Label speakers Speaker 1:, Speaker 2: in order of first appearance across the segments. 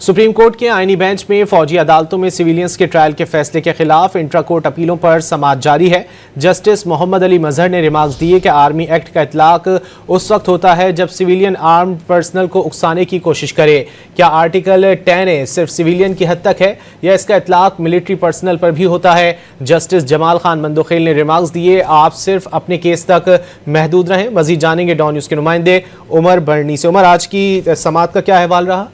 Speaker 1: Supreme court के आईनी bench में फौजी अदालतों में सिविलियंस के ट्रायल के फैसले के खिलाफ इंट्रा कोर्ट अपीलों पर समाअत जारी है। जस्टिस मोहम्मद अली मजहर ने रिमार्क्स दिए कि आर्मी एक्ट का इतलाक उस वक्त होता है जब सिविलियन आर्म्ड पर्सनल को उकसाने की कोशिश करे। क्या आर्टिकल 10A सिर्फ सिविलियन की हद तक है या इसका इतलाक मिलिट्री पर्सनल पर भी होता है? जस्टिस जमाल खान मंदोखेल ने रिमार्क्स दिए, आप सिर्फ अपने केस तक महदूद रहें। मजीद जानेंगे डॉन न्यूज़ के नुमाइंदे उमर बर्नी से। उमर, आज की समाअत का क्या अहवाल रहा?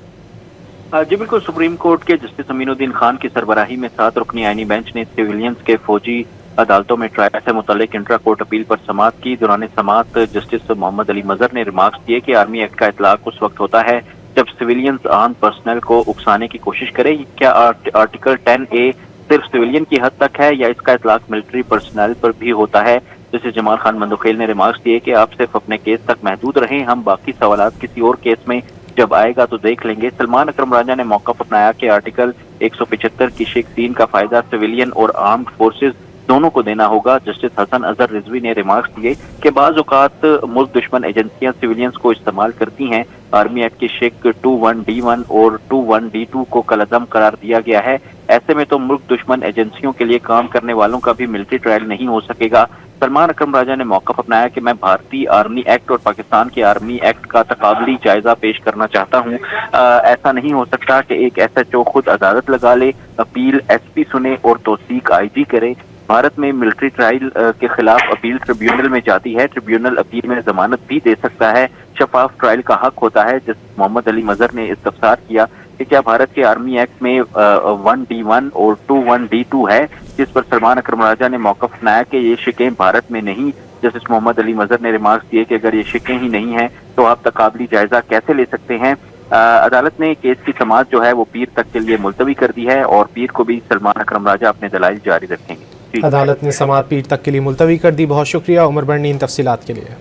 Speaker 2: जी बिल्कुल, सुप्रीम कोर्ट के जस्टिस अमीनुद्दीन खान की सरबराही में 7 रुकनी आईनी बेंच ने सिविलियंस के फौजी अदालतों में ट्रायल से मुतल्लिक इंट्रा कोर्ट अपील पर समाअत की। दौरान समाअत जस्टिस मोहम्मद अली मजहर ने रिमार्क्स दिए कि आर्मी एक्ट का इतलाक उस वक्त होता है जब सिविलियंस आर्म पर्सनल को उकसाने की कोशिश करे। क्या आर्टिकल 10A सिर्फ सिविलियन की हद तक है या इसका इतलाक मिलिट्री पर्सनल पर भी होता है? जस्टिस जमाल खान मंदोखेल ने रिमार्क्स दिए कि आप सिर्फ अपने केस तक महदूद रहें, हम बाकी सवालात किसी और केस में जब आएगा तो देख लेंगे। सलमान अकरम राजा ने मौक़िफ़ अपनाया कि आर्टिकल 175 की शेख 3 का फायदा सिविलियन और आर्म्ड फोर्सेस दोनों को देना होगा। जस्टिस हसन अजहर रिजवी ने रिमार्क्स दिए कि बाज़ औक़ात मुल्क दुश्मन एजेंसियां सिविलियंस को इस्तेमाल करती हैं। आर्मी एक्ट की शेख 21D1 और 21D2 को कलअदम करार दिया गया है। ऐसे में तो मुल्क दुश्मन एजेंसियों के लिए काम करने वालों का भी मिलिट्री ट्रायल नहीं हो सकेगा। सलमान अकरम राजा ने मौक़िफ़ अपनाया कि मैं भारतीय आर्मी एक्ट और पाकिस्तान के आर्मी एक्ट का तकाबली जायजा पेश करना चाहता हूँ। ऐसा नहीं हो सकता कि एक SHO खुद अदालत लगा ले, अपील SP सुने और तौसीक IG करे। भारत में मिलिट्री ट्रायल के खिलाफ अपील ट्रिब्यूनल में जाती है। ट्रिब्यूनल अपील में जमानत भी दे सकता है। शफाफ ट्रायल का हक होता है। जस्टिस मोहम्मद अली मजहर ने इस्तफसार किया कि क्या भारत के आर्मी एक्ट में 1D1 और 21D2 है, जिस पर सलमान अकरम राजा ने मौक़िफ़ अपनाया कि ये शिकें भारत में नहीं। जस्टिस मोहम्मद अली मजहर ने रिमार्क्स दिए कि अगर ये शिकें ही नहीं हैं तो आप तकाबली जायजा कैसे ले सकते हैं? अदालत ने केस की समाअत जो है वो पीर तक के लिए मुलतवी कर दी है और पीर को भी सलमान अकरम राजा अपने दलाइल जारी रखेंगे।
Speaker 1: अदालत ने समाअत पीर तक के लिए मुलतवी कर दी। बहुत शुक्रिया उमर बर्नी इन तफसीलात के लिए।